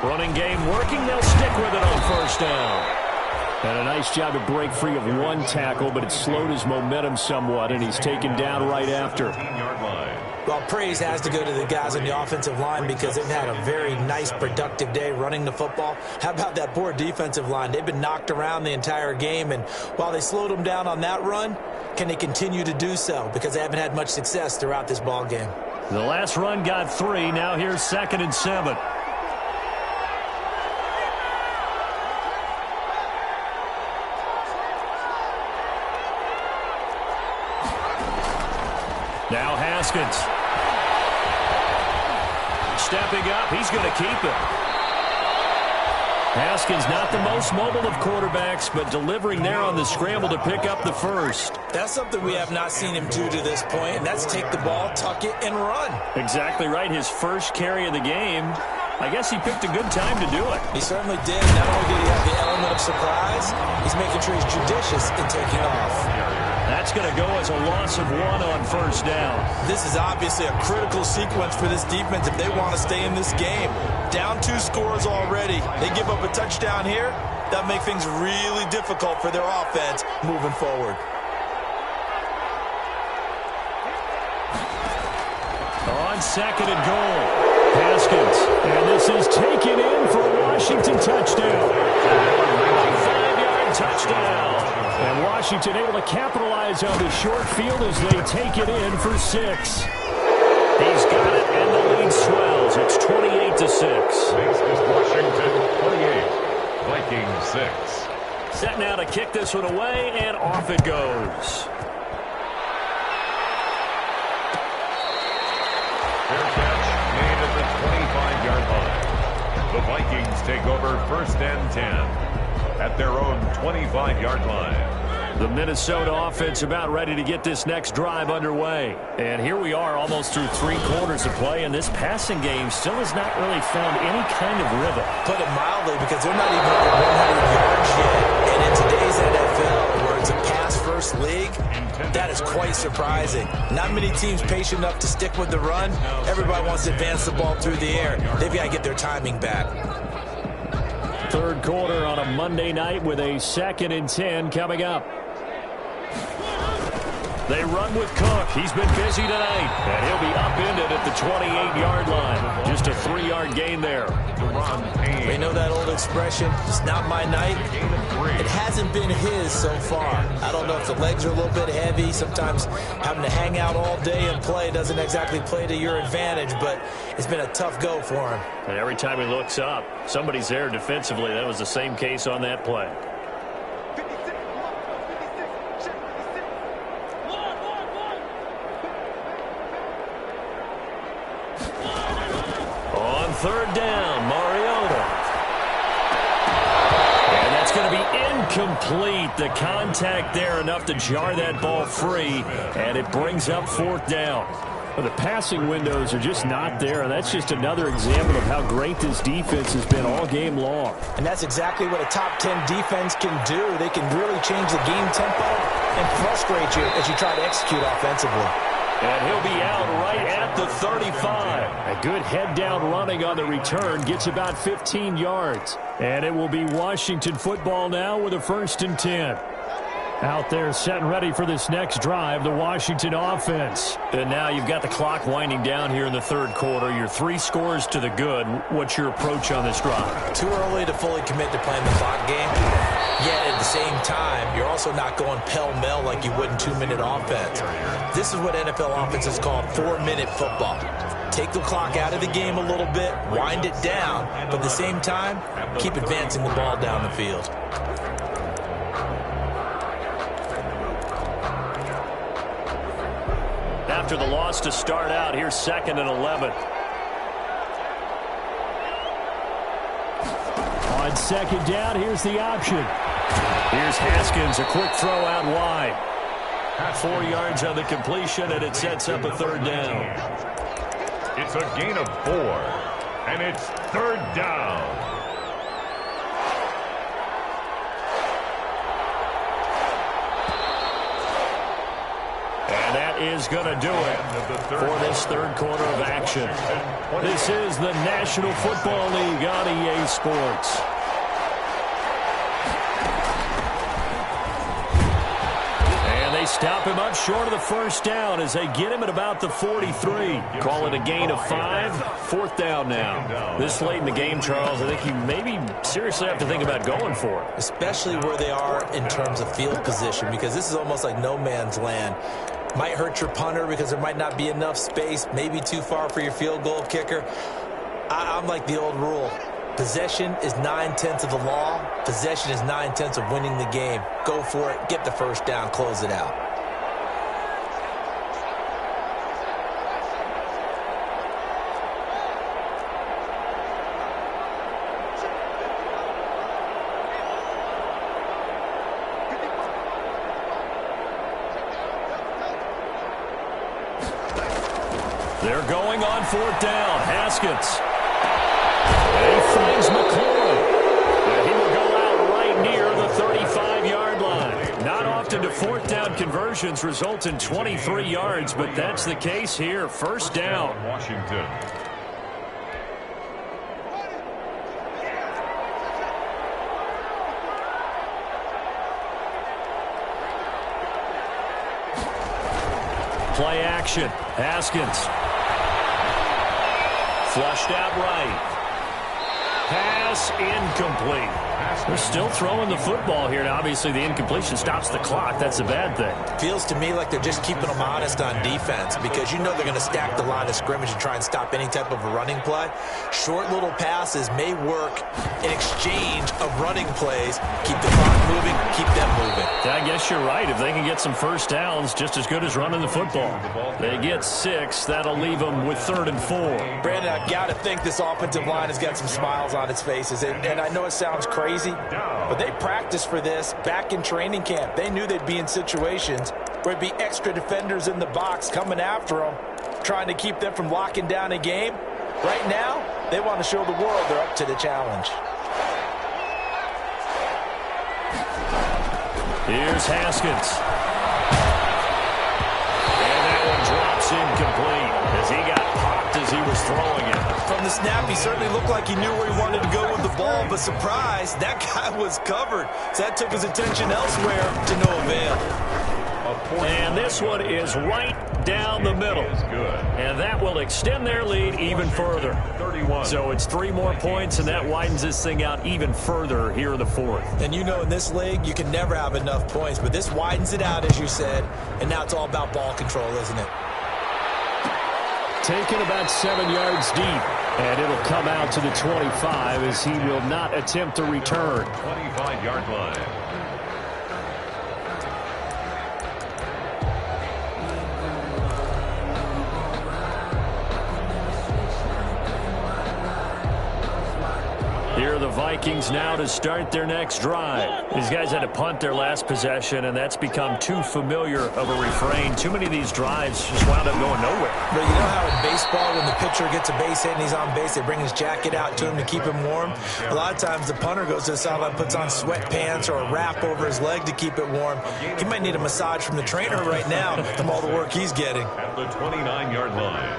Running game working. They'll stick with it on first down. And a nice job to break free of one tackle, but it slowed his momentum somewhat, and he's taken down right after. Well, praise has to go to the guys on the offensive line because they've had a very nice, productive day running the football. How about that poor defensive line? They've been knocked around the entire game, and while they slowed them down on that run, can they continue to do so? Because they haven't had much success throughout this ball game. The last run got 3. Now here's 2nd and 7. Now Haskins. Stepping up, he's going to keep it. Haskins not the most mobile of quarterbacks, but delivering there on the scramble to pick up the first. That's something we have not seen him do to this point, and that's take the ball, tuck it, and run. Exactly right. His first carry of the game. I guess he picked a good time to do it. He certainly did. Not only did he have the element of surprise, he's making sure he's judicious in taking off. That's going to go as a loss of 1 on first down. This is obviously a critical sequence for this defense if they want to stay in this game. Down 2 scores already. They give up a touchdown here. That makes things really difficult for their offense moving forward. On 2nd and goal, Haskins. And this is taken in for a Washington touchdown. 95-yard touchdown. And Washington able to capitalize on the short field as they take it in for 6. He's got it, and the lead swells. It's 28-6. This is Washington 28, Vikings 6. Set now to kick this one away, and off it goes. Fair catch made at the 25-yard line. The Vikings take over 1st and 10 at their own 25-yard line. The Minnesota offense about ready to get this next drive underway. And here we are almost through 3 quarters of play, and this passing game still has not really found any kind of rhythm. Put it mildly, because they're not even over 100 yards yet. And in today's NFL, where it's a pass-first league, that is quite surprising. Not many teams patient enough to stick with the run. Everybody wants to advance the ball through the air. They've got to get their timing back. 3rd quarter on a Monday night with a 2nd and 10 coming up. They run with Cook. He's been busy tonight. And he'll be upended at the 28-yard line. Just a 3-yard gain there. They know that old expression, it's not my night. It hasn't been his so far. I don't know if the legs are a little bit heavy. Sometimes having to hang out all day and play doesn't exactly play to your advantage, but it's been a tough go for him. And every time he looks up, somebody's there defensively. That was the same case on that play. On 3rd down, Mariota. And that's going to be incomplete. The contact there enough to jar that ball free, and it brings up 4th down. Well, the passing windows are just not there, and that's just another example of how great this defense has been all game long. And that's exactly what a top 10 defense can do. They can really change the game tempo and frustrate you as you try to execute offensively. And he'll be out right at the 35. A good head-down running on the return gets about 15 yards. And it will be Washington football now with a 1st and 10. Out there set and ready for this next drive, the Washington offense. And now you've got the clock winding down here in the 3rd quarter. You're 3 scores to the good. What's your approach on this drive? Too early to fully commit to playing the clock game. Yet at the same time, you're also not going pell-mell like you would in 2-minute offense. This is what NFL offenses call 4-minute football. Take the clock out of the game a little bit, wind it down, but at the same time, keep advancing the ball down the field. After the loss to start out, here's 2nd and 11. On 2nd down, here's the option. Here's Haskins, a quick throw out wide. 4 yards on the completion, and it sets up a 3rd down. It's a gain of 4, and it's 3rd down. And that that is going to do it for this third quarter of action. This is the National Football League on EA Sports. Stop him up short of the first down as they get him at about the 43. Call it a gain of 5. Fourth down now. This late in the game, Charles, I think you maybe seriously have to think about going for it. Especially where they are in terms of field position, because this is almost like no man's land. Might hurt your punter because there might not be enough space, maybe too far for your field goal kicker. I'm like the old rule. Possession is 9/10 of the law. Possession is 9/10 of winning the game. Go for it. Get the first down. Close it out. They're going on fourth down. Haskins. He finds McLaurin. He will go out right near the 35-yard line. Not often do fourth down conversions result in 23 yards, but that's the case here. First down. Washington. Play action. Haskins. Flushed out right. Pass incomplete. They're still throwing the football here. Now, obviously, the incompletion stops the clock. That's a bad thing. Feels to me like they're just keeping them honest on defense, because you know they're going to stack the line of scrimmage and try and stop any type of a running play. Short little passes may work in exchange of running plays. Keep the clock moving, keep them moving. I guess you're right. If they can get some first downs, just as good as running the football. They get 6. That'll leave them with 3rd and 4. Brandon, I've got to think this offensive line has got some smiles on its faces. And I know it sounds crazy, but they practiced for this back in training camp. They knew they'd be in situations where it'd be extra defenders in the box coming after them, trying to keep them from locking down a game. Right now, they want to show the world they're up to the challenge. Here's Haskins. And that one drops incomplete as he got popped as he was throwing it. From the snap, he certainly looked like he knew where he wanted to go with the ball, but surprise, that guy was covered. So that took his attention elsewhere to no avail. And this one is right down the middle. And that will extend their lead even further. So it's 3 more points, and that widens this thing out even further here in the 4th. And you know, in this league, you can never have enough points, but this widens it out, as you said, and now it's all about ball control, isn't it? Taken about 7 yards deep, and it'll come out to the 25 as he will not attempt to return. 25-yard line. Here are the Vikings now to start their next drive. These guys had to punt their last possession, and that's become too familiar of a refrain. Too many of these drives just wound up going nowhere. But you know how in baseball, when the pitcher gets a base hit and he's on base, they bring his jacket out to him to keep him warm? A lot of times the punter goes to the sideline, puts on sweatpants or a wrap over his leg to keep it warm. He might need a massage from the trainer right now from all the work he's getting. At the 29-yard line.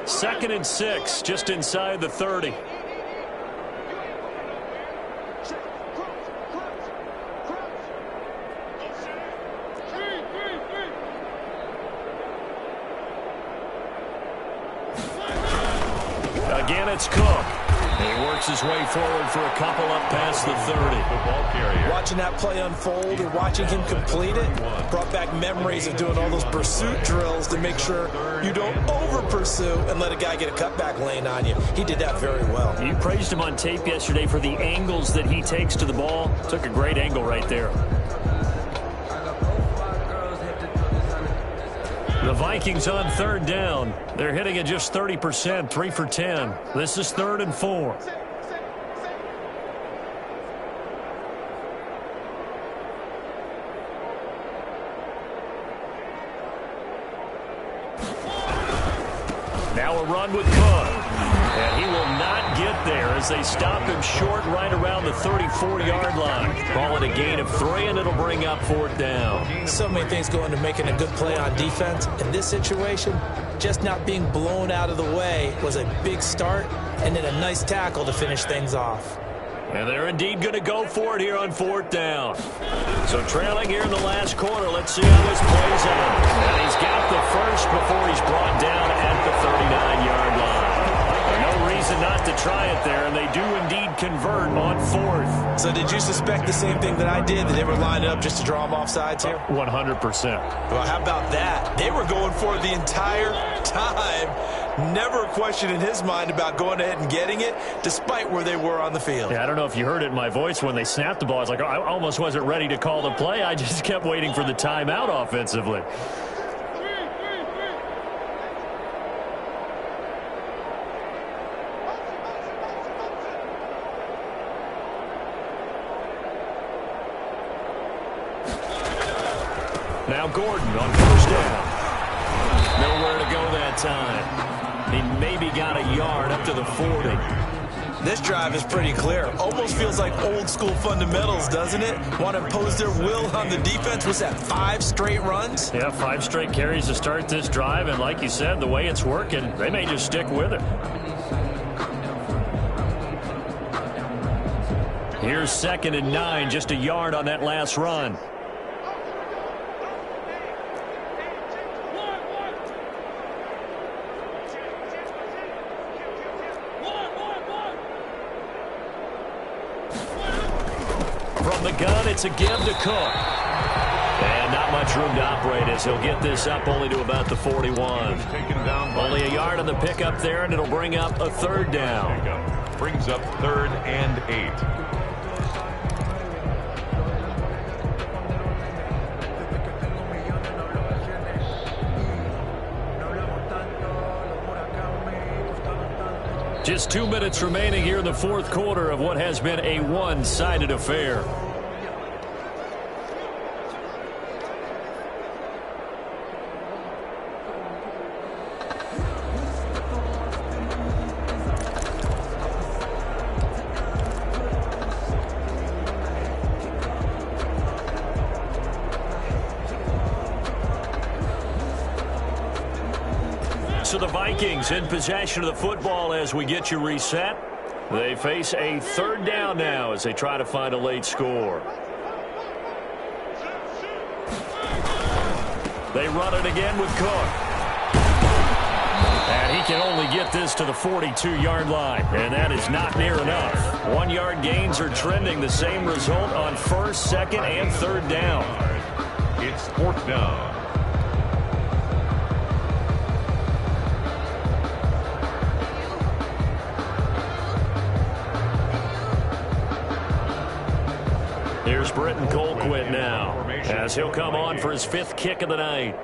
2nd and 6, just inside the 30. Again, it's Cook. And he works his way forward for a couple up past the 30. Watching that play unfold or watching him complete it brought back memories of doing all those pursuit drills to make sure you don't over-pursue and let a guy get a cutback lane on you. He did that very well. You praised him on tape yesterday for the angles that he takes to the ball. Took a great angle right there. The Vikings on 3rd down. They're hitting at just 30%, 3 for 10. This is 3rd and 4. Now a run with Cook. And he will not get there as they stop him short right around the 34-yard line. Call it a gain of 3, and it'll bring up 4th down. So many things go into making a good play on defense. In this situation, just not being blown out of the way was a big start, and then a nice tackle to finish things off. And they're indeed going to go for it here on 4th down. So trailing here in the last quarter, let's see how this plays out. And he's got the first before he's brought down at the 39-yard line. No reason not to try it there, and they do indeed convert on 4th. So did you suspect the same thing that I did, that they were lining up just to draw them off sides here? 100%. Well, how about that? They were going for it the entire time. Never a question in his mind about going ahead and getting it, despite where they were on the field. Yeah, I don't know if you heard it in my voice when they snapped the ball. I was like, oh, I almost wasn't ready to call the play. I just kept waiting for the timeout offensively. Now Gordon on 1st down. Nowhere to go that time. He maybe got a yard up to the 40. This drive is pretty clear. Almost feels like old school fundamentals, doesn't it? Want to impose their will on the defense. Was that 5 straight runs? Yeah, 5 straight carries to start this drive. And like you said, the way it's working, they may just stick with it. Here's 2nd and 9, just a yard on that last run. From the gun, it's a give to Cook. And not much room to operate as he'll get this up only to about the 41. Only a yard on the pickup there, and it'll bring up a 3rd down. Brings up 3rd and 8. Just 2 minutes remaining here in the 4th quarter of what has been a one-sided affair. So the Vikings in possession of the football as we get you reset. They face a 3rd down now as they try to find a late score. They run it again with Cook. And he can only get this to the 42-yard line. And that is not near enough. 1-yard gains are trending. The same result on 1st, 2nd, and 3rd down. It's 4th down. Here's Britton Colquitt now as he'll come on for his 5th kick of the night.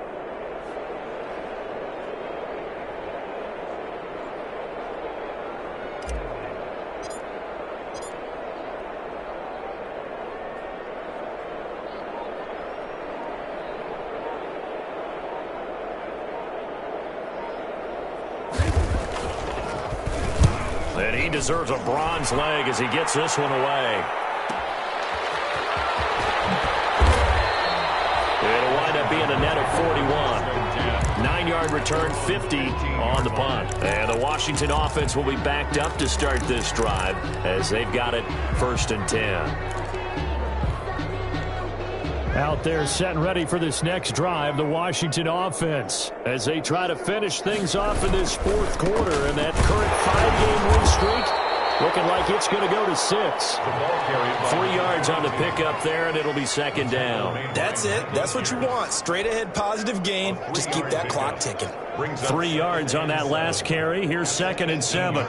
And he deserves a bronze leg as he gets this one away. It'll wind up being a net of 41. 9-yard return, 50 on the punt. And the Washington offense will be backed up to start this drive as they've got it 1st and 10. Out there set and ready for this next drive, the Washington offense, as they try to finish things off in this 4th quarter. And that current 5-game win streak looking like it's going to go to 6. 3 yards on the pickup there, and it'll be 2nd down. That's it. That's what you want. Straight ahead positive gain. Just keep that clock ticking. 3 yards on that last carry. Here's 2nd and 7.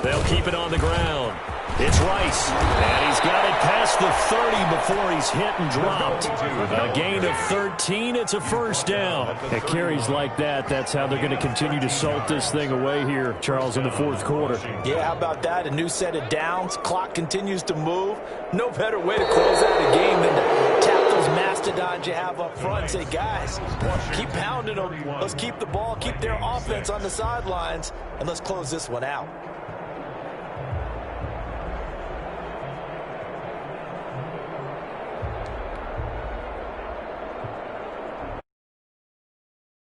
They'll keep it on the ground. It's Rice, and he's got it past the 30 before he's hit and dropped. A gain of 13, it's a 1st down. At carries like that, that's how they're going to continue to salt this thing away here, Charles, in the 4th quarter. Yeah, how about that? A new set of downs. Clock continues to move. No better way to close out a game than to tap those massive mastodons you have up front and say, guys, keep pounding them. Let's keep the ball, keep their offense on the sidelines, and let's close this one out.